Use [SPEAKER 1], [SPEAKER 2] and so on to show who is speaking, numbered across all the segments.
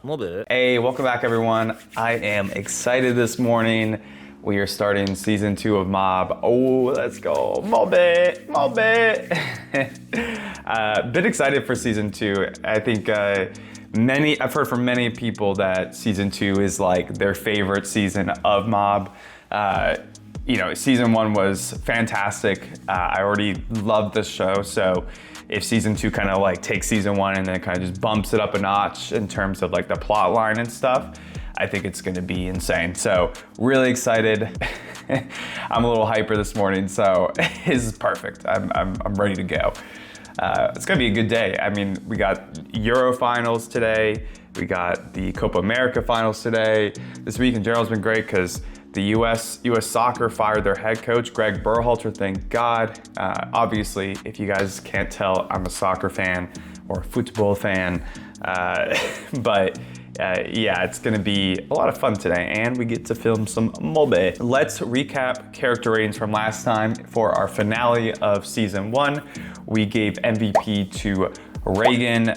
[SPEAKER 1] Hey, welcome back everyone. I am excited this morning. We are starting season 2 of Mob. Oh, let's go. Mob it. Bit excited for season 2. I think I've heard from many people that season 2 is like their favorite season of Mob. Season 1 was fantastic. I already loved this show, so if season 2 kind of like takes season 1 and then kind of just bumps it up a notch in terms of like the plot line and stuff, I think it's gonna be insane. So really excited. I'm a little hyper this morning, so this is perfect. I'm ready to go. It's gonna be a good day. I mean, we got Euro finals today. We got the Copa America finals today. This week in general has been great because the US soccer fired their head coach, Greg Berhalter, thank God. Obviously, if you guys can't tell, I'm a soccer fan or a football fan. Yeah, it's gonna be a lot of fun today, and we get to film some mobe. Let's recap character ratings from last time. For our finale of season 1, we gave MVP to Reagan.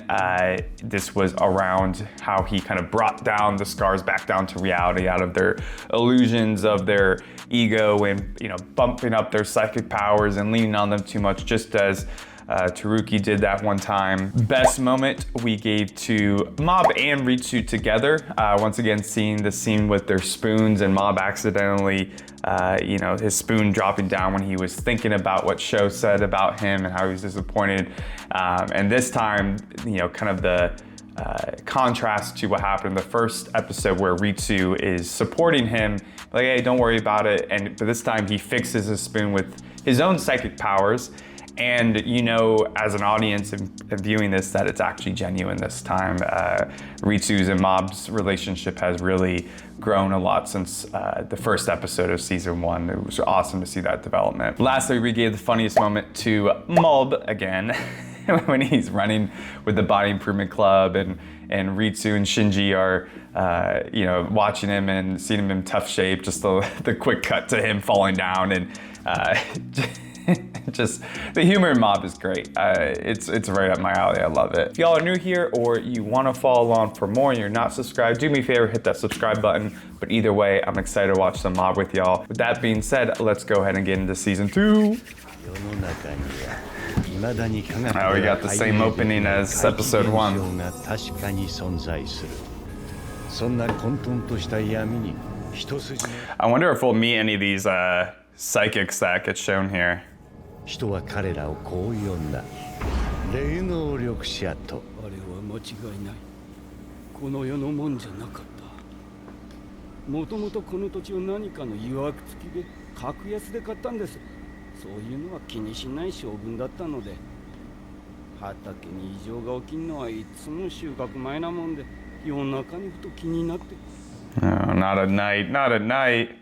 [SPEAKER 1] This was around how he kind of brought down the Scars back down to reality out of their illusions of their ego and bumping up their psychic powers and leaning on them too much, just as Taruki did that one time. Best moment we gave to Mob and Ritsu together. Once again, seeing the scene with their spoons and Mob accidentally, his spoon dropping down when he was thinking about what Sho said about him and how he was disappointed. And this time, kind of the contrast to what happened in the first episode where Ritsu is supporting him, like, hey, don't worry about it. But this time he fixes his spoon with his own psychic powers. And as an audience and viewing this, that it's actually genuine this time. Ritsu's and Mob's relationship has really grown a lot since the first episode of season 1. It was awesome to see that development. Lastly, we gave the funniest moment to Mob again, when he's running with the Body Improvement Club and Ritsu and Shinji are watching him and seeing him in tough shape. Just the quick cut to him falling down and just the humor in Mob is great. It's right up my alley. I love it. If y'all are new here or you want to follow along for more and you're not subscribed, do me a favor, hit that subscribe button. But either way, I'm excited to watch some Mob with y'all. With that being said, let's go ahead and get into season 2. Oh, we got the same opening as episode 1. I wonder if we'll meet any of these psychics that get shown here.
[SPEAKER 2] 人は彼らをこう呼んだ霊能力者と。あれは間違いない。この世のもんじゃなかった。もともとこの土地を何かの曰く付きで格安で買ったんです。そういうのは気にしない将軍だったので、畑に異常が起きるのはいつも収穫前なもんで、夜中にふと気になって。
[SPEAKER 1] Not at night, not at night.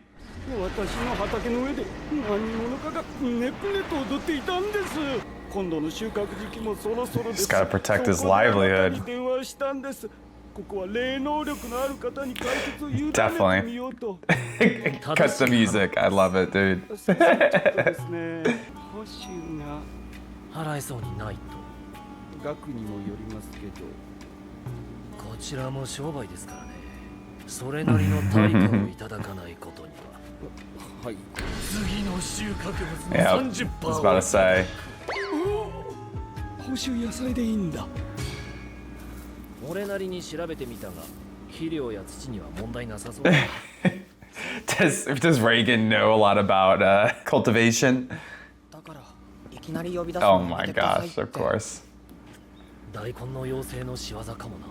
[SPEAKER 2] 私の畑の上で何者かがねぷねと踊っていたんです。今度の収穫時期もそろそろです。
[SPEAKER 1] He's got to protect his livelihood.
[SPEAKER 2] 電話したんです。ここは霊能力のある方に解決を委ねてみようと。
[SPEAKER 1] Cut the music. I love it, dude.
[SPEAKER 2] そうですね。報酬が
[SPEAKER 3] 払えそうにないと。
[SPEAKER 2] 額にもよりますけど。
[SPEAKER 3] こちらも商売ですからね。それなりの対価をいただかないことには。はい。次の収穫物の 30%。I
[SPEAKER 1] was about to say.
[SPEAKER 2] 報酬野菜でいいんだ。
[SPEAKER 3] 俺なりに調べてみたが、肥料や土には問題なさそうだ。
[SPEAKER 1] Does Reagan know a lot about cultivation? Oh my gosh, of course.
[SPEAKER 3] 大根の妖精の仕業かもな。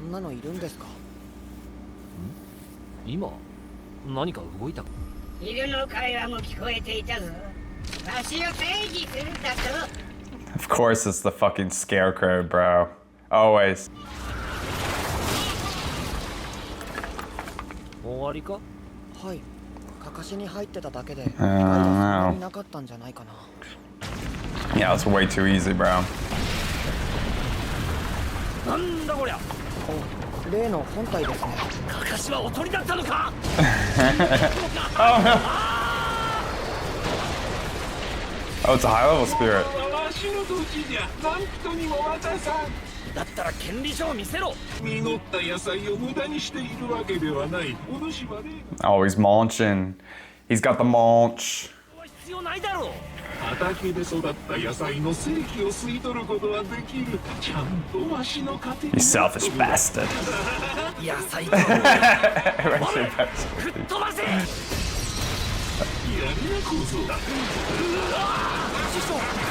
[SPEAKER 4] そんなのいるんですか？
[SPEAKER 3] 今何か動いた。
[SPEAKER 5] 犬の会話も聞こえていたぞ。わしを正義するんだと。
[SPEAKER 1] Of course it's the fucking scarecrow, bro. Always.
[SPEAKER 3] 終わりか？
[SPEAKER 4] はい。かかしに入ってただけで、
[SPEAKER 1] I don't know.
[SPEAKER 4] なかったんじゃないかな。
[SPEAKER 1] Yeah, it's way too easy, bro.
[SPEAKER 3] なんだこりゃ。
[SPEAKER 4] 例の本体ですね。
[SPEAKER 3] かかしはおとりだったのか。
[SPEAKER 1] Oh no. Oh, it's a high level spirit.
[SPEAKER 3] だったら権利書を見せろ。
[SPEAKER 6] 実った野菜を無駄にしているわけではない。お主はね。
[SPEAKER 1] Oh, he's munching. He's got the munch.
[SPEAKER 3] 必要ないだろう。
[SPEAKER 6] 畑で育った野菜の精気を吸い取ることはできる。ちゃんとわしの家庭
[SPEAKER 1] You selfish bastard.
[SPEAKER 3] 野菜と吹っ飛ばせ。
[SPEAKER 6] やりな小僧だ。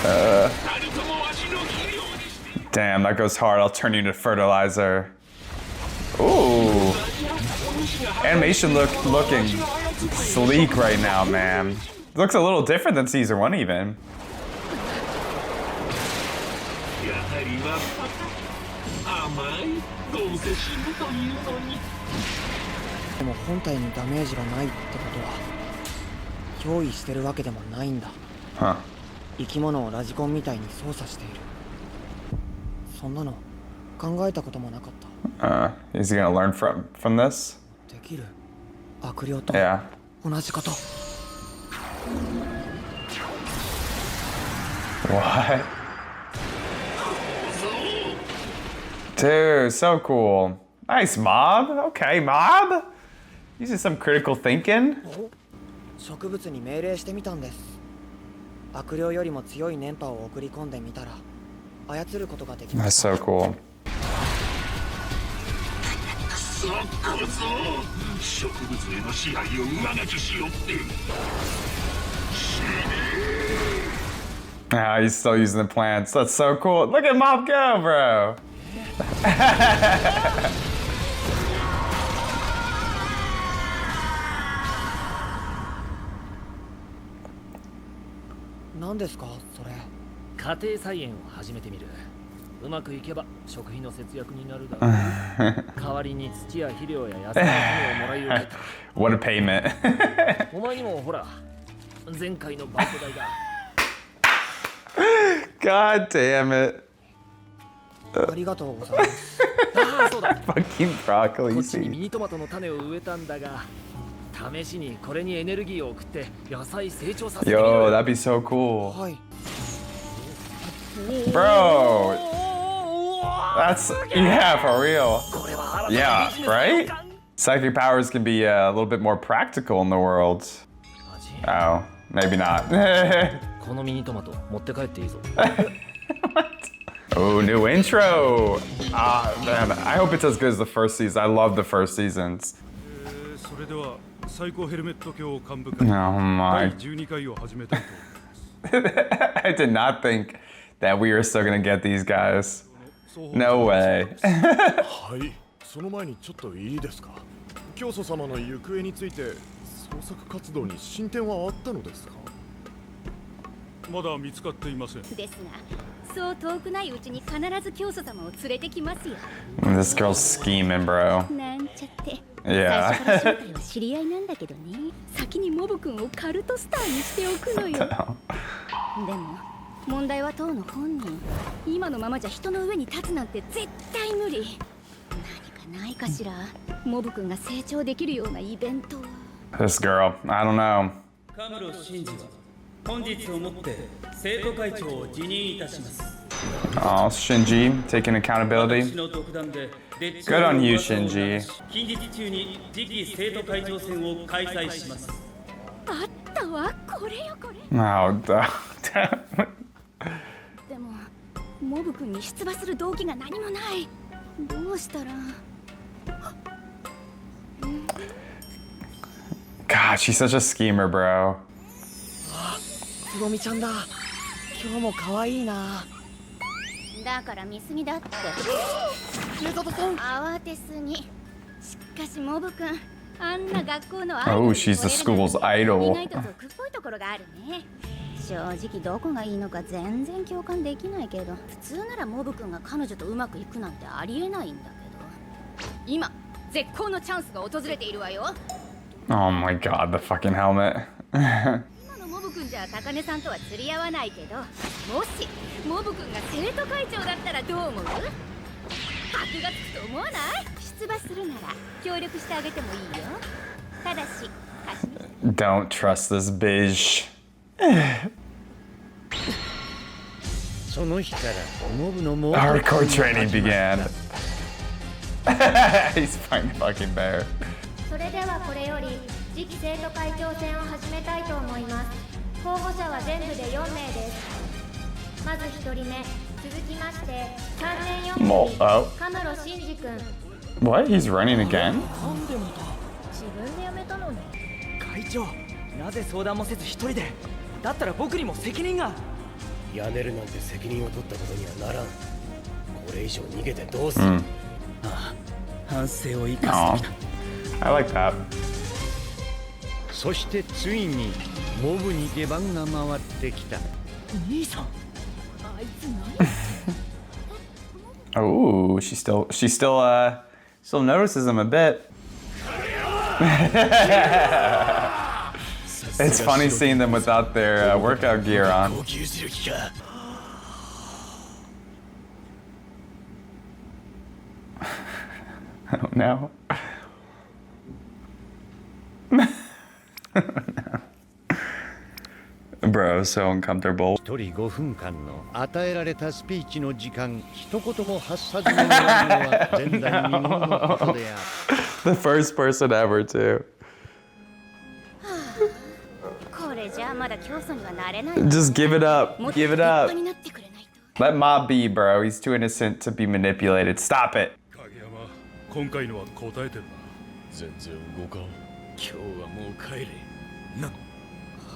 [SPEAKER 6] 二人ともわしの肥料にして
[SPEAKER 1] Damn, that goes hard. I'll turn you to fertilizer. Ooh. Animation looking sleek right now, man. Looks a little different than season 1 even.
[SPEAKER 6] やはりは甘い。どうせ死ぬというのに。
[SPEAKER 4] でも本体にダメージがないってことは憑依してるわけでもないんだ。
[SPEAKER 1] Huh.
[SPEAKER 4] 生き物をラジコンみたいに操作している。そんなの考えたこともなかった。
[SPEAKER 1] Is he gonna learn from this?
[SPEAKER 4] できる悪霊と
[SPEAKER 1] Yeah.
[SPEAKER 4] 同じこと。
[SPEAKER 1] What? Dude, so cool. Nice, Mob. Okay, Mob. Using some critical thinking.
[SPEAKER 4] 植物に命令してみたんです。悪霊よりも強い電波を送り込んでみたら操ることができま
[SPEAKER 1] That's
[SPEAKER 4] した。
[SPEAKER 1] so cool.
[SPEAKER 6] そこそ植物への支配を上書きしよって。
[SPEAKER 1] Ah, he's still using the plants. That's so cool. Look at Mob go, bro.
[SPEAKER 4] 何ですかそれ。
[SPEAKER 3] 家庭菜園を始めてみる。うまくいけば食費の節約になるだろう。代わりに土や肥料や野菜の種をもらい受けた。
[SPEAKER 1] What a payment.
[SPEAKER 3] お前にもほら、前回のバイト代だ。
[SPEAKER 1] God damn it.
[SPEAKER 4] ありがとうございます。
[SPEAKER 3] ああ、そうだ。
[SPEAKER 1] Fucking broccoli
[SPEAKER 3] こっちに
[SPEAKER 1] seed.
[SPEAKER 3] ミニトマトの種を植えたんだが、試しにこれにエネルギーを送って野菜成長させてみる。
[SPEAKER 1] Yo, that'd be so cool.
[SPEAKER 4] はい。
[SPEAKER 1] Bro, that's, yeah, for real.
[SPEAKER 3] これは新たな
[SPEAKER 1] Yeah,
[SPEAKER 3] ビジネスの
[SPEAKER 1] right?
[SPEAKER 3] 予感。
[SPEAKER 1] Psychic powers can be a little bit more practical in the world. Oh, maybe not.
[SPEAKER 3] このミニトマト持って帰っていいぞ。
[SPEAKER 1] Oh, new intro. Ah, man, I hope it's as good as the first season. I love the first seasons.
[SPEAKER 7] それでは最高ヘルメット卿幹部
[SPEAKER 1] Oh
[SPEAKER 7] 会
[SPEAKER 1] my.
[SPEAKER 7] 第12回を始めたいと思います。
[SPEAKER 1] I did not think that we were still gonna get these guys. No way.
[SPEAKER 8] はい、その前にちょっといいですか。教祖様の行方について捜索活動に進展はあったのですか。
[SPEAKER 7] まだ見つかっていません。
[SPEAKER 9] ですが、そう遠くないうちに必ず教祖様を連れてきますよ。
[SPEAKER 1] This girl's scheming, bro.
[SPEAKER 9] なんちゃって。
[SPEAKER 1] Yeah.
[SPEAKER 9] 最初から正体は知り合いなんだけどね。先にモブ君をカルトスターにしておくのよ。でも問題は当の本人。今のままじゃ人の上に立つなんて絶対無理。何かないかしら。モブ君が成長できるようなイベント。
[SPEAKER 1] This girl, I don't know.
[SPEAKER 10] カムロシンジは本日をもって生徒会長を辞任いたします。
[SPEAKER 1] Oh, Shinji taking accountability.
[SPEAKER 10] 私の独断で
[SPEAKER 1] Good on you, Shinji.
[SPEAKER 10] 近日中に次期生徒会長選を開催します。
[SPEAKER 9] あったわ、これよこれ。
[SPEAKER 1] Oh, damn.
[SPEAKER 9] でもモブ君に出馬する動機が何もない。どうしたら。
[SPEAKER 1] God, she's such a schemer, bro.
[SPEAKER 4] つぼみちゃんだ。今日も可愛いな。
[SPEAKER 9] だから見すぎだって。
[SPEAKER 4] メサトさん。
[SPEAKER 9] 慌てすぎ。しかしモブ君、あんな学校のアイドル
[SPEAKER 1] Oh,
[SPEAKER 9] に
[SPEAKER 1] she's the
[SPEAKER 9] 惚れるなん
[SPEAKER 1] school's
[SPEAKER 9] て
[SPEAKER 1] idol.
[SPEAKER 9] 意外と俗っぽいところがあるね。正直どこがいいのか全然共感できないけど、普通ならモブ君が彼女とうまくいくなんてありえないんだけど、今絶好のチャンスが訪れているわよ。
[SPEAKER 1] Oh my god, the fucking helmet.
[SPEAKER 9] 今のモブ君じゃ高根さんとは釣り合わないけど、もしモブ君が生徒会長だったらどう思う？箔がつくと思わない？出馬するなら協力してあげてもいいよ。ただし貸しに。
[SPEAKER 1] Don't trust this bitch.
[SPEAKER 2] 植その日からモブの猛
[SPEAKER 1] Hardcore training began. He's fighting a fucking bear.
[SPEAKER 9] それではこれより次期生徒会長選を始めたいと思います。候補者は全部で4名です。まず1人目、続きまして3年4組、カムロシンジ君。
[SPEAKER 1] What? He's running again?
[SPEAKER 9] 自分で辞めたのに。
[SPEAKER 4] 会長、なぜ相談もせず一人で。だったら僕にも責任が。
[SPEAKER 3] やめるなんて責任を取ったことにはならん。これ以上逃げてどうする。ああ、反省を生かしてきた。
[SPEAKER 1] I like that.
[SPEAKER 2] そしてついにモブに出番が回ってきた。
[SPEAKER 4] 兄さん。
[SPEAKER 1] Oh, she still notices him a bit. It's funny seeing them without their workout gear on. I don't know. Bro, so uncomfortable.
[SPEAKER 2] 一人5分間の与えられたスピーチの時間、一言も発さずに終わるのは前代未聞のことである。
[SPEAKER 1] The first person ever, too.
[SPEAKER 9] これじゃあまだ教祖にはなれない。
[SPEAKER 1] Just give it up.
[SPEAKER 9] もっと
[SPEAKER 1] Give
[SPEAKER 9] 立
[SPEAKER 1] it up.
[SPEAKER 9] 派になってくれないと。
[SPEAKER 1] Let Ma be, bro. He's too innocent to be manipulated. Stop it.
[SPEAKER 7] 影山、今回のは答えてるな。
[SPEAKER 8] 全然動かん。
[SPEAKER 3] 今日はもう帰れ。な。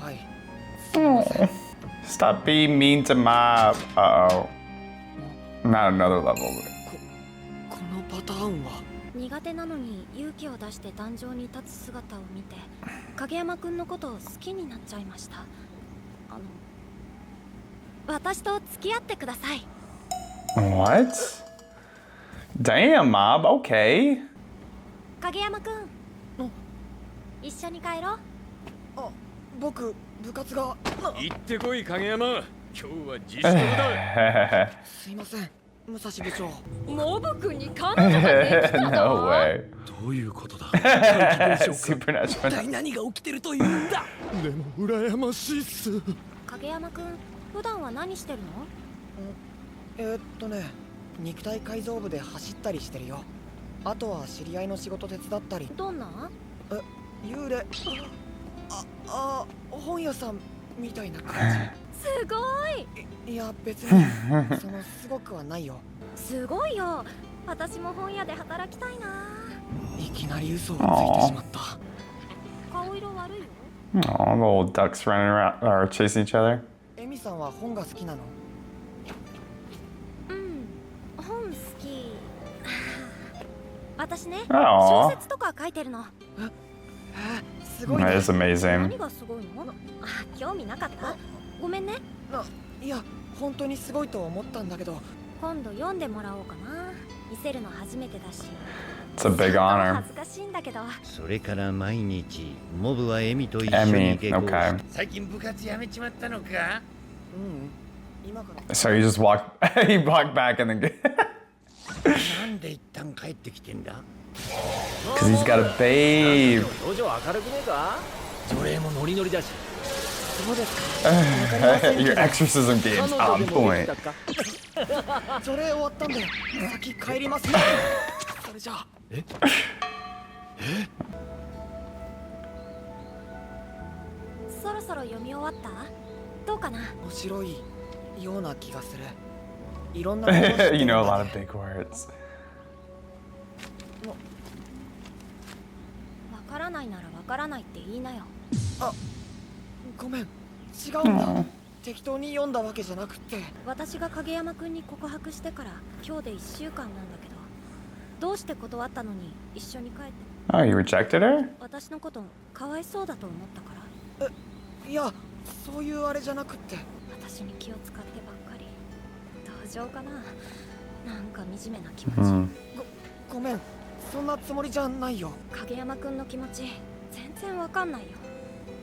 [SPEAKER 4] はい。
[SPEAKER 1] Stop being mean to Ma. Uh-oh. Not another level.
[SPEAKER 4] このパターンは。
[SPEAKER 9] 苦手なのに勇気を出して壇上に立つ姿を見て影山くんのことを好きになっちゃいました。私と付き合ってください。
[SPEAKER 1] What? Damn, Mob. Okay.
[SPEAKER 9] 影山くん、一緒に帰ろう。
[SPEAKER 4] あ、僕部活が。
[SPEAKER 3] 行ってこい影山。今日は自粛だ。
[SPEAKER 4] すいません、武蔵部長。
[SPEAKER 9] モブくんに彼女ができたの？
[SPEAKER 1] No way.
[SPEAKER 7] どういうことだ。
[SPEAKER 1] Supernatural.
[SPEAKER 3] 一体何が起きてるというんだ。
[SPEAKER 8] でも羨ましいっす。
[SPEAKER 9] 影山くん、普段は何してるの？
[SPEAKER 4] 肉体改造部で走ったりしてるよ。あとは知り合いの仕事手伝ったり。
[SPEAKER 9] どんな？
[SPEAKER 4] 幽霊。本屋さんみたいな感
[SPEAKER 9] じ。すご
[SPEAKER 4] い。いや別にそのすごくはないよ。
[SPEAKER 9] すごいよ。私も本屋で働きたいな。
[SPEAKER 4] いきなり嘘をついてしまった。
[SPEAKER 9] 顔色悪いよ。
[SPEAKER 1] Oh, little ducks running around or chasing each other.
[SPEAKER 4] エミさんは本が好きなの？
[SPEAKER 9] うん、本好き。私ね、
[SPEAKER 1] Aw.
[SPEAKER 9] 小説とか書いてるの。
[SPEAKER 4] すごいね。
[SPEAKER 1] That is amazing.
[SPEAKER 9] 何がすごいの？興味なかった？ごめんね。
[SPEAKER 4] いや、本当にすごいと思ったんだけど。
[SPEAKER 9] 今度読んでもらおうかな。見せるの初めてだし。
[SPEAKER 1] It's a big honor.
[SPEAKER 9] 恥ずかしいんだけど。
[SPEAKER 2] それから毎日モブはエミと一緒に
[SPEAKER 1] Emmy,
[SPEAKER 2] 下校。
[SPEAKER 1] okay.
[SPEAKER 3] 最近部活やめちまったのか。
[SPEAKER 4] 今から。
[SPEAKER 1] So he just walked. He walked back and then.
[SPEAKER 2] なんで一旦帰ってきてんだ。
[SPEAKER 1] Because he's got a babe.
[SPEAKER 3] 表情明るくねえか。除霊もノリノリだし。
[SPEAKER 4] そうですか。
[SPEAKER 1] Your exorcism game's on point.
[SPEAKER 4] それ終わったんで先帰ります。それじゃあ。
[SPEAKER 9] そろそろ読み終わった？どうかな？
[SPEAKER 4] 面白いような気がする。いろんな。
[SPEAKER 1] You know a lot of big words.
[SPEAKER 9] わからないならわからないって言いなよ。
[SPEAKER 4] ごめん、違うんだ。適当に読んだわけじゃなくて。
[SPEAKER 9] 私が影山くんに告白してから今日で1週間なんだけど、どうして断ったのに一緒に帰って。
[SPEAKER 1] Oh, you rejected her?
[SPEAKER 9] 私のことかわいそうだと思ったから。
[SPEAKER 4] いや、そういうあれじゃなくって。
[SPEAKER 9] 私に気を使ってばっかり。同情かな。なんか惨めな気持ち。
[SPEAKER 4] ごめん、そんなつもりじゃないよ。
[SPEAKER 9] 影山くんの気持ち全然わかんないよ。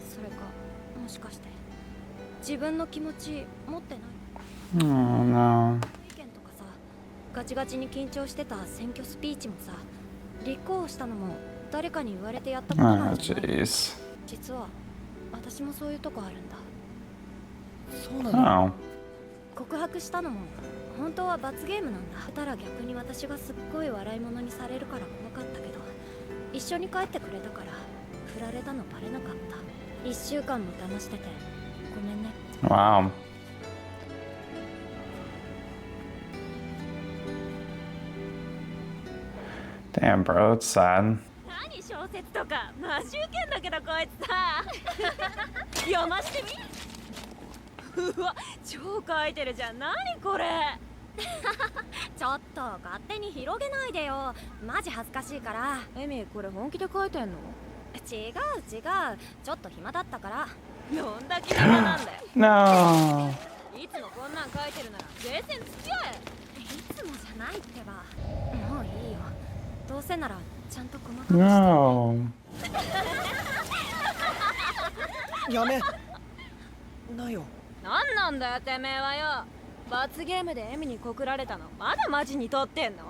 [SPEAKER 9] それかもしかして自分の気持ち持ってない？
[SPEAKER 1] Oh no.
[SPEAKER 9] 意見とかさ、ガチガチに緊張してた選挙スピーチもさ、立候補したのも誰かに言われてやったことなんじゃない？
[SPEAKER 1] jeez.
[SPEAKER 9] 実は私もそういうとこあるんだ。
[SPEAKER 4] そうなの？
[SPEAKER 9] 告白したのも本当は罰ゲームなんだ。たら逆に私がすっごい笑い物にされるから怖かったけど、一緒に帰ってくれたから振られたのバレなかった。1週間も騙しててごめんね。
[SPEAKER 1] Wow. Damn, bro, it's sad.
[SPEAKER 9] 何小説とかマジウケんだけどこいつさ読ましてみ。うわ超書いてるじゃん。何これちょっと勝手に広げないでよ。マジ恥ずかしいから。エミこれ本気で書いてんの？違う違う、ちょっと暇だったから。どんだけ暇なんだよ。
[SPEAKER 1] No.
[SPEAKER 9] いつもこんなん書いてるなら冷静に付き合え。いつもじゃないってば。もういいよ、どうせならちゃんと細かくして。
[SPEAKER 1] No.
[SPEAKER 4] やめなよ。
[SPEAKER 9] なんなんだよてめえはよ。罰ゲームでエミに告られたのまだマジに取ってんの？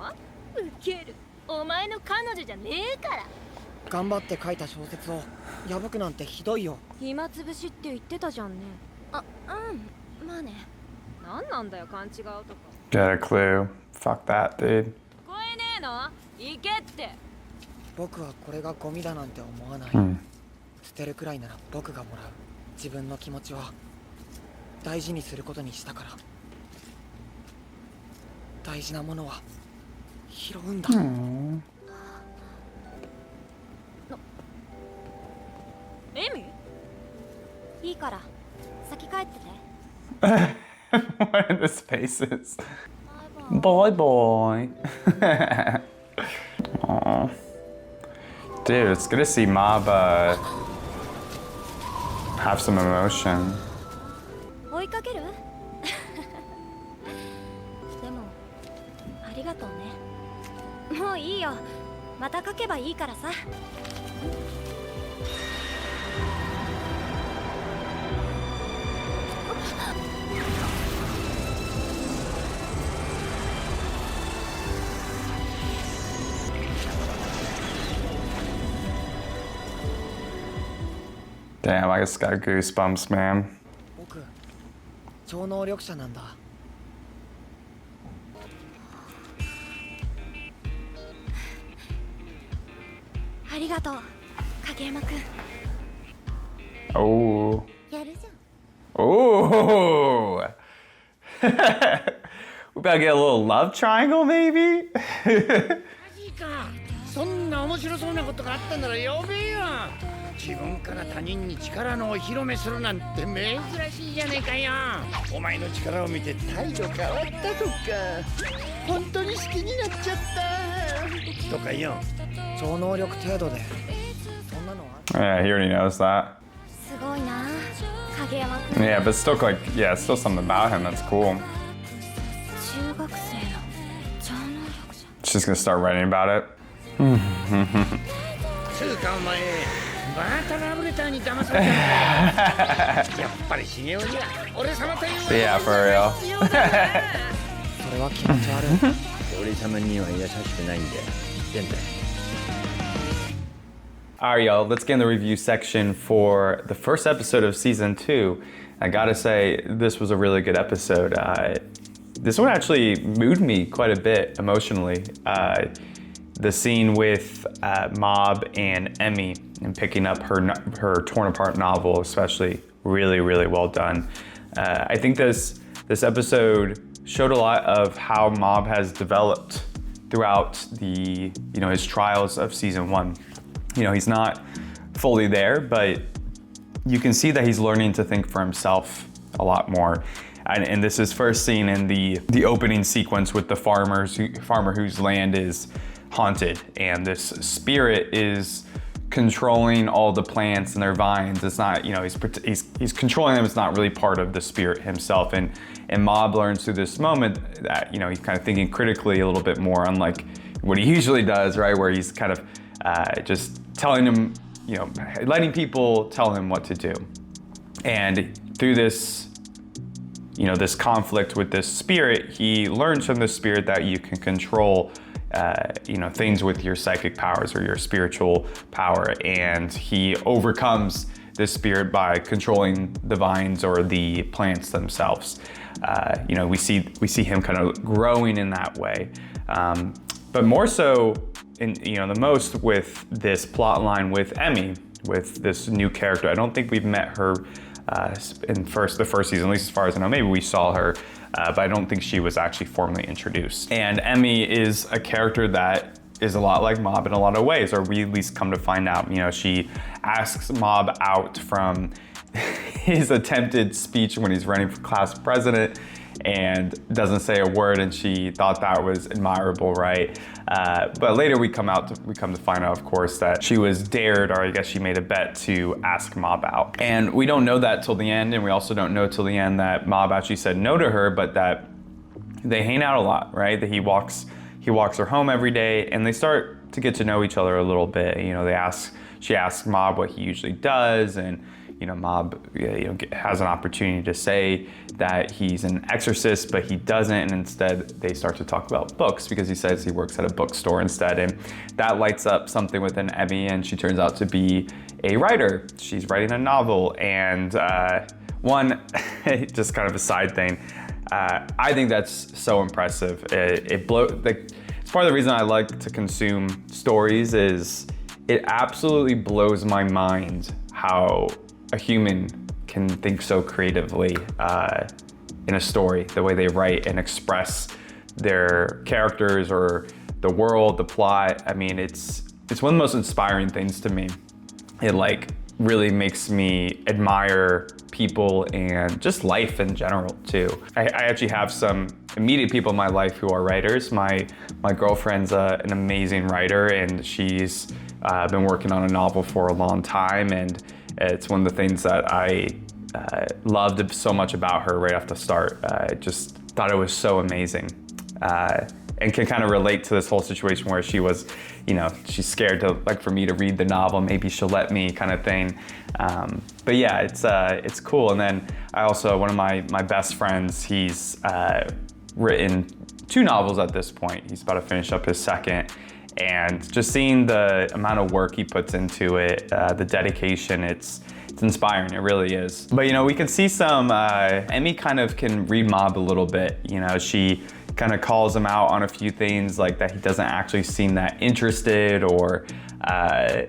[SPEAKER 9] ウケる。お前の彼女じゃねえから。
[SPEAKER 4] 頑張って書いた小説を破くなんてひどいよ。
[SPEAKER 9] 暇つぶしって言ってたじゃんね。あ、うん、まあね。なんなんだよ勘違うとか。
[SPEAKER 1] Get a clue. Fuck that, dude.
[SPEAKER 9] 聞こえねえの？行けって。
[SPEAKER 4] 僕はこれがゴミだなんて思わない。捨てるくらいなら僕がもらう。自分の気持ちは大事にすることにしたから。大事なものは拾うんだ。
[SPEAKER 9] エミ？いいから先帰ってて。
[SPEAKER 1] What are the spaces? Bye bye. Aw. Dude, it's good to see Mob have some emotion.
[SPEAKER 9] 追いかける？でもありがとうね。もういいよ、また書けばいいからさ。
[SPEAKER 1] Damn, I just got goosebumps, man.
[SPEAKER 4] 僕超能力者なんだ。
[SPEAKER 9] ありがとう影山くん。
[SPEAKER 1] Oh.
[SPEAKER 9] やるじゃん。
[SPEAKER 1] Oh. We about to get a little love triangle, maybe?
[SPEAKER 2] そんな面白そうなことがあったなら呼べよ。自分から他人に力のお披露目するなんて珍しいじゃねえかよ。お前の力を見て態度変わったとか、本当に好きになっちゃったとかよ。
[SPEAKER 4] 超能力程度でそんなのは。
[SPEAKER 1] Yeah, he already knows that.
[SPEAKER 9] すごいな影山くん。
[SPEAKER 1] Yeah, but still, like, yeah, still something about him that's cool.
[SPEAKER 9] 中学生の超能力者。
[SPEAKER 1] She's gonna start writing about it.
[SPEAKER 2] つうかお前バータラブレターに騙されたんだよ。やっぱり茂雄には俺様という
[SPEAKER 1] Yeah, for real.
[SPEAKER 4] それは気持ち悪い。
[SPEAKER 2] 俺様には優しくないんだよ。言ってんだよ。
[SPEAKER 1] All right, y'all, let's get in the review section for the first episode of season 2. I gotta say, this was a really good episode. This one actually moved me quite a bit emotionally. The scene with Mob and Emmy and picking up her torn apart novel, especially, really, really well done. I think this episode showed a lot of how Mob has developed throughout the his trials of season 1. He's not fully there, but you can see that he's learning to think for himself a lot more. And this is first seen in the opening sequence with the farmer whose land is haunted, and this spirit is controlling all the plants and their vines. It's not, he's controlling them. It's not really part of the spirit himself. And Mob learns through this moment that, he's kind of thinking critically a little bit more, unlike what he usually does, right? Where he's kind of just telling him, letting people tell him what to do. And through this, this conflict with this spirit, he learns from the spirit that you can control things with your psychic powers or your spiritual power, and he overcomes this spirit by controlling the vines or the plants themselves. You know, we see him kind of growing in that way, but more so, the most with this plot line with Emmy, with this new character. I don't think we've met her in the first season, at least as far as I know. Maybe we saw her, but I don't think she was actually formally introduced. And Emmy is a character that is a lot like Mob in a lot of ways, or we at least come to find out. You know, she asks Mob out from his attempted speech when he's running for class president and doesn't say a word, and she thought that was admirable, right? But later we come to find out, of course, that she was dared, or I guess she made a bet to ask Mob out. And we don't know that till the end, and we also don't know till the end that Mob actually said no to her, but that they hang out a lot, right? That he walks her home every day, and they start to get to know each other a little bit. You know, she asks Mob what he usually does, and Mob has an opportunity to say that he's an exorcist, but he doesn't, and instead they start to talk about books because he says he works at a bookstore instead, and that lights up something within Emmy, and she turns out to be a writer. She's writing a novel, and just kind of a side thing, I think that's so impressive. It's part of the reason I like to consume stories is it absolutely blows my mind how a human can think so creatively in a story, the way they write and express their characters or the world, the plot. I mean, it's one of the most inspiring things to me. It really makes me admire people and just life in general too. I actually have some immediate people in my life who are writers. My girlfriend's an amazing writer, and she's been working on a novel for a long time, and it's one of the things that I loved so much about her right off the start. I just thought it was so amazing, and can kind of relate to this whole situation where she was, she's scared to for me to read the novel. Maybe she'll let me, kind of thing. But yeah, it's cool. And then I also, one of my best friends, he's written 2 novels at this point. He's about to finish up his second. And just seeing the amount of work he puts into it, the dedication, it's inspiring, it really is. But we can see some, Emmy kind of can read Mob a little bit. She kind of calls him out on a few things, like that he doesn't actually seem that interested, or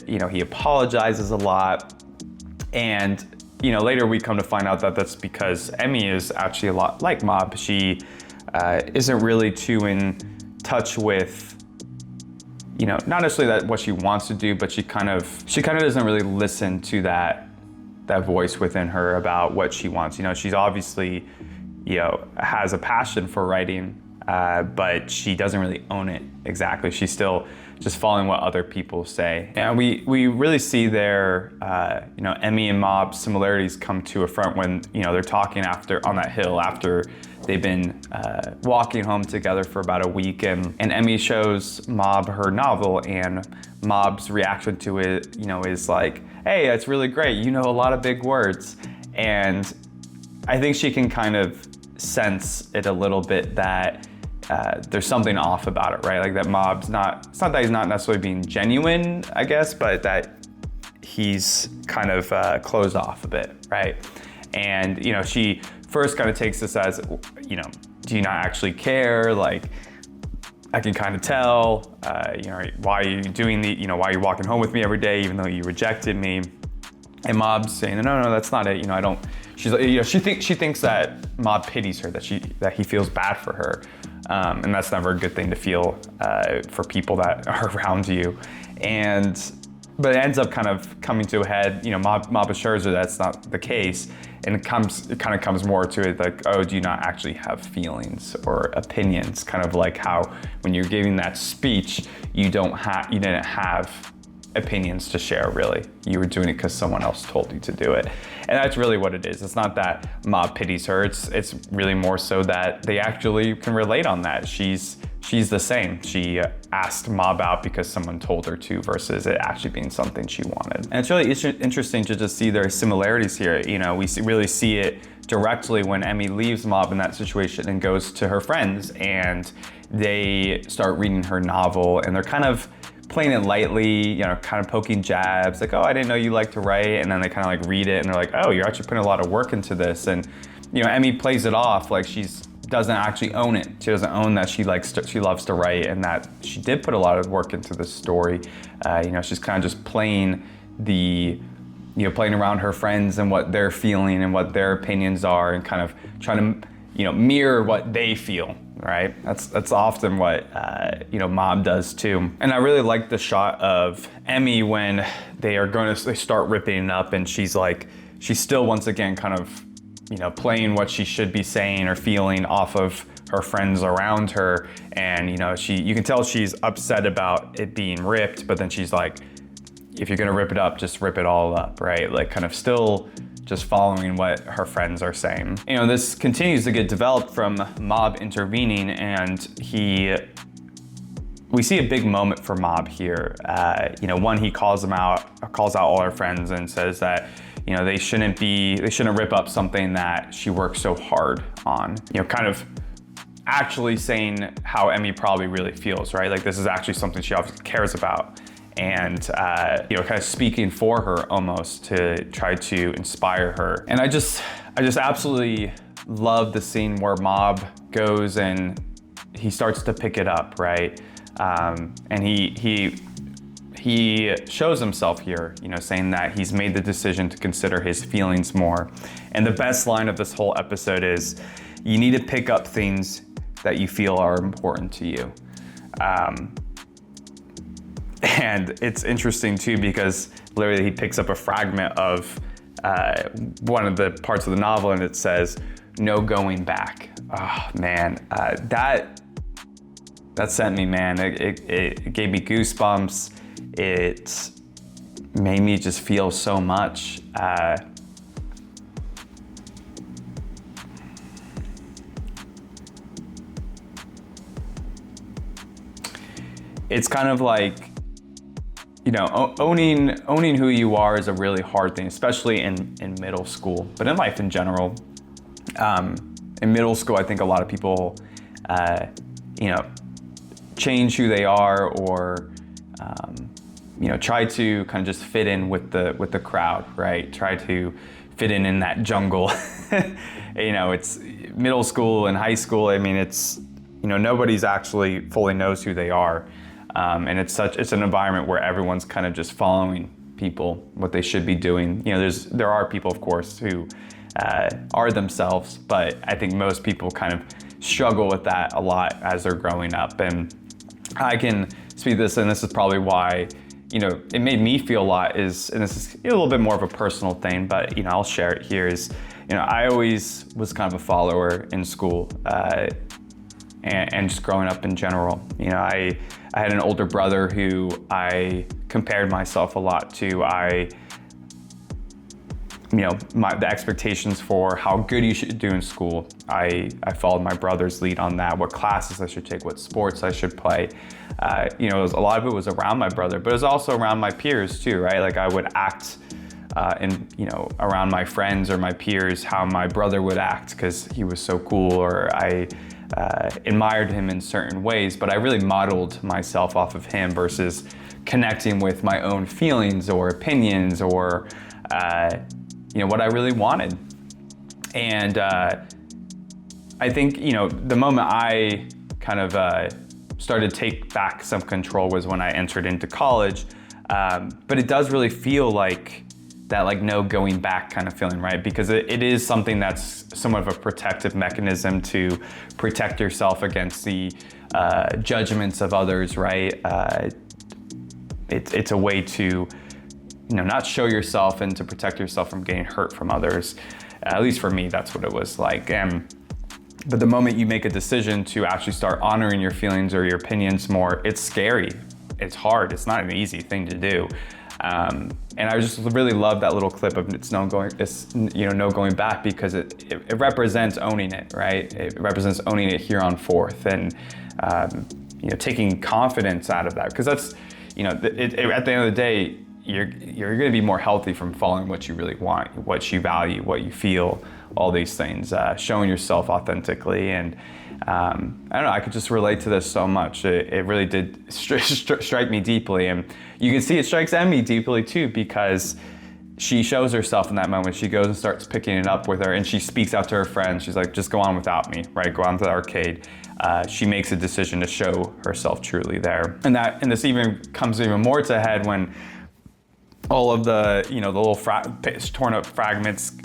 [SPEAKER 1] he apologizes a lot. And later we come to find out that that's because Emmy is actually a lot like Mob. She isn't really too in touch with, not necessarily that what she wants to do, but she kind of doesn't really listen to that voice within her about what she wants. She's obviously, has a passion for writing, but she doesn't really own it exactly. She's still just following what other people say. And we really see their, Emmy and Mob's similarities come to a front when, they're talking on that hill after they've been walking home together for about a week, and Emmy shows Mob her novel, and Mob's reaction to it, is like, hey, that's really great. You know a lot of big words. And I think she can kind of sense it a little bit that there's something off about it, right? Like that Mob's it's not that he's not necessarily being genuine, I guess, but that he's kind of closed off a bit, right? And, she first kind of takes this as, do you not actually care? Like, I can kind of tell, why are you doing why are you walking home with me every day, even though you rejected me? And Mob's saying, no, that's not it. I don't. She's like, she thinks that Mob pities her, that he feels bad for her, and that's never a good thing to feel for people that are around you. But it ends up kind of coming to a head. Mob assures her that's not the case, and it kind of comes more to it like, oh, do you not actually have feelings or opinions? Kind of like how when you're giving that speech, you didn't have opinions to share, really. You were doing it because someone else told you to do it. And that's really what it is. It's not that Mob pities her. It's really more so that they actually can relate on that. She's the same. She asked Mob out because someone told her to, versus it actually being something she wanted. And it's really interesting to just see their similarities here. We really see it directly when Emmy leaves Mob in that situation and goes to her friends, and they start reading her novel, and they're kind of playing it lightly, you know, kind of poking jabs, like, oh, I didn't know you liked to write, and then they kind of like read it and they're like, oh, you're actually putting a lot of work into this. And you know, Emmy plays it off like doesn't actually own it. She doesn't own that she loves to write and that she did put a lot of work into this story. You know, she's kind of just playing around her friends and what they're feeling and what their opinions are, and kind of trying to, you know, mirror what they feel, right? That's often what, you know, Mob does too. And I really like the shot of Emmy when they start ripping it up, and she's still once again kind of, you know, playing what she should be saying or feeling off of her friends around her. And, you know, you can tell she's upset about it being ripped, but then she's like, if you're gonna rip it up, just rip it all up, right? Like kind of still just following what her friends are saying. You know, this continues to get developed from Mob intervening, and we see a big moment for Mob here. You know, one, he calls out all her friends and says that, you know, they shouldn't rip up something that she worked so hard on. You know, kind of actually saying how Emmy probably really feels, right? Like this is actually something she obviously cares about. And, you know, kind of speaking for her almost to try to inspire her. And I just absolutely love the scene where Mob goes and he starts to pick it up, right? And he shows himself here, you know, saying that he's made the decision to consider his feelings more. And the best line of this whole episode is, you need to pick up things that you feel are important to you. And it's interesting too, because literally he picks up a fragment of one of the parts of the novel, and it says, "No going back." Oh man, that sent me, man. It gave me goosebumps. It made me just feel so much. It's kind of like, you know, owning who you are is a really hard thing, especially in middle school, but in life in general. In middle school, I think a lot of people, you know, change who they are, or you know, try to kind of just fit in with the crowd, right? Try to fit in that jungle. You know, it's middle school and high school. I mean, it's, you know, nobody's actually fully knows who they are. And it's an environment where everyone's kind of just following people, what they should be doing. You know, there are people, of course, who are themselves, but I think most people kind of struggle with that a lot as they're growing up. And I can speak this, and this is probably why, you know, it made me feel a lot, and this is a little bit more of a personal thing, but, you know, I'll share it here, is, you know, I always was kind of a follower in school, and just growing up in general. You know, I had an older brother who I compared myself a lot to. You know, the expectations for how good you should do in school, I followed my brother's lead on that, what classes I should take, what sports I should play. You know, a lot of it was around my brother, but it was also around my peers too, right? Like I would act you know, around my friends or my peers how my brother would act because he was so cool, or I admired him in certain ways, but I really modeled myself off of him versus connecting with my own feelings or opinions or you know, what I really wanted. And I think, you know, the moment I kind of started to take back some control was when I entered into college. But it does really feel like that, like, no going back kind of feeling, right? Because it is something that's somewhat of a protective mechanism to protect yourself against the judgments of others, right? It's a way to, you know, not show yourself and to protect yourself from getting hurt from others. At least for me, that's what it was like. But the moment you make a decision to actually start honoring your feelings or your opinions more, it's scary. It's hard. It's not an easy thing to do. And I just really love that little clip of no going back, because it represents owning it, right? It represents owning it here on Fourth, and you know, taking confidence out of that, because that's, you know, at the end of the day, you're going to be more healthy from following what you really want, what you value, what you feel all these things, showing yourself authentically. And I don't know, I could just relate to this so much. It really did strike me deeply. And you can see it strikes Emmy deeply too, because she shows herself in that moment. She goes and starts picking it up with her, and she speaks out to her friends. She's like, just go on without me, right? Go on to the arcade. She makes a decision to show herself truly there. And this even comes even more to head when all of the, the little torn up fragments,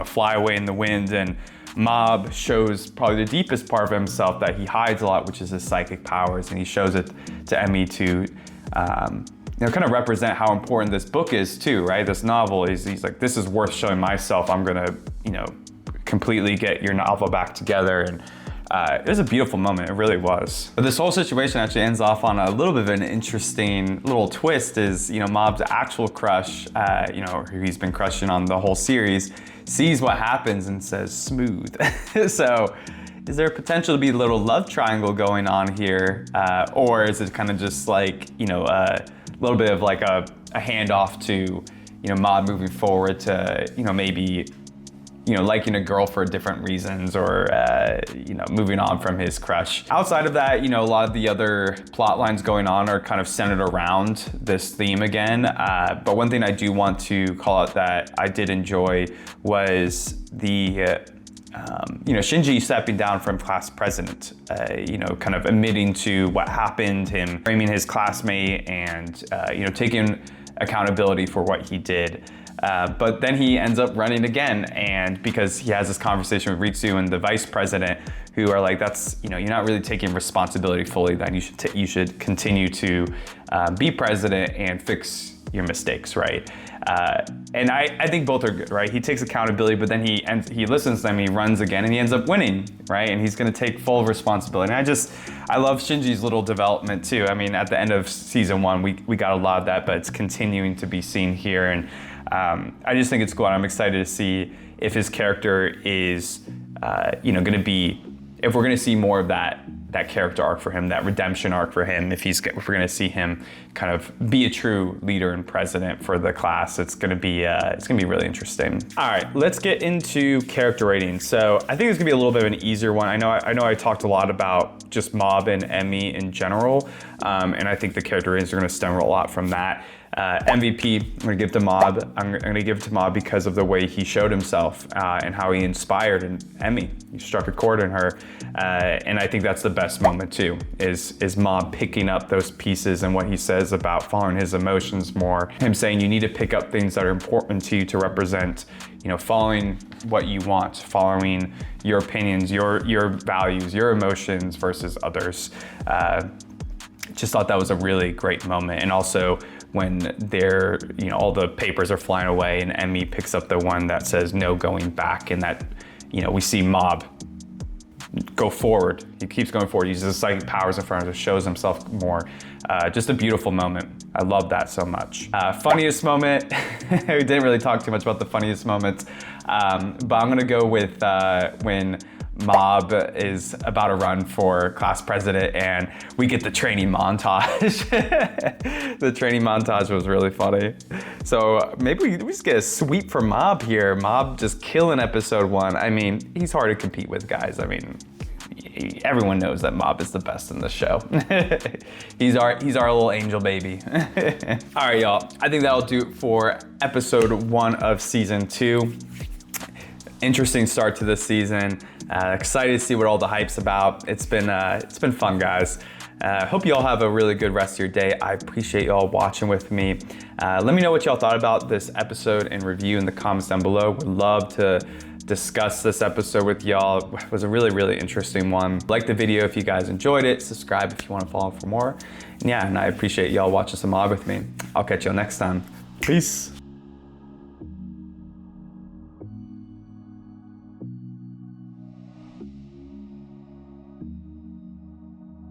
[SPEAKER 1] fly away in the wind, and Mob shows probably the deepest part of himself that he hides a lot, which is his psychic powers. And he shows it to Emmy to, kind of represent how important this book is too, right? This novel, he's like, this is worth showing myself. I'm gonna, completely get your novel back together. And it was a beautiful moment, it really was. But this whole situation actually ends off on a little bit of an interesting little twist. Is, Mob's actual crush, who he's been crushing on the whole series, sees what happens and says, smooth. So is there potential to be a little love triangle going on here? Or is it kind of just like, a little bit of like a handoff to, Mob moving forward to, maybe, liking a girl for different reasons, or, moving on from his crush. Outside of that, a lot of the other plot lines going on are kind of centered around this theme again. But one thing I do want to call out that I did enjoy was the, Shinji stepping down from class president, kind of admitting to what happened, him framing his classmate, and, taking accountability for what he did. But then he ends up running again, and because he has this conversation with Ritsu and the vice president, who are like, that's, you're not really taking responsibility fully, then you should continue to be president and fix your mistakes, right? And I think both are good, right? He takes accountability, but then he listens to them, he runs again, and he ends up winning, right? And he's gonna take full responsibility. And I love Shinji's little development too. I mean, at the end of season 1, we got a lot of that, but it's continuing to be seen here. And I just think it's cool, and I'm excited to see if his character is, gonna be, if we're gonna see more of that character arc for him, that redemption arc for him, if we're gonna see him kind of be a true leader and president for the class. It's gonna be really interesting. All right, let's get into character ratings. So I think it's gonna be a little bit of an easier one. I know I talked a lot about just Mob and Emmy in general, and I think the character ratings are gonna stem a lot from that. MVP, I'm gonna give to Mob. I'm gonna give it to Mob because of the way he showed himself and how he inspired Emmy. He struck a chord in her, and I think that's the best moment too, is Mob picking up those pieces and what he says about following his emotions more. Him saying you need to pick up things that are important to you to represent, following what you want, following your opinions, your values, your emotions versus others. Just thought that was a really great moment. And also when they're, all the papers are flying away and Emmy picks up the one that says no going back, and that, we see Mob go forward. He keeps going forward. He uses his psychic powers in front of him, shows himself more. Just a beautiful moment. I love that so much. Funniest moment, we didn't really talk too much about the funniest moments, but I'm gonna go with when Mob is about to run for class president and we get the training montage. The training montage was really funny. So maybe we just get a sweep for Mob here. Mob just killing episode 1. I mean, he's hard to compete with, guys. I mean, everyone knows that Mob is the best in the show. He's our little angel baby. All right, y'all. I think that'll do it for episode 1 of season 2. Interesting start to this season. Excited to see what all the hype's about. It's been fun, guys. Hope you all have a really good rest of your day. I appreciate y'all watching with me. Let me know what y'all thought about this episode and review in the comments down below. Would love to discuss this episode with y'all. It was a really, really interesting one. Like the video if you guys enjoyed it. Subscribe if you want to follow for more. And I appreciate y'all watching some Mob with me. I'll catch y'all next time. Peace.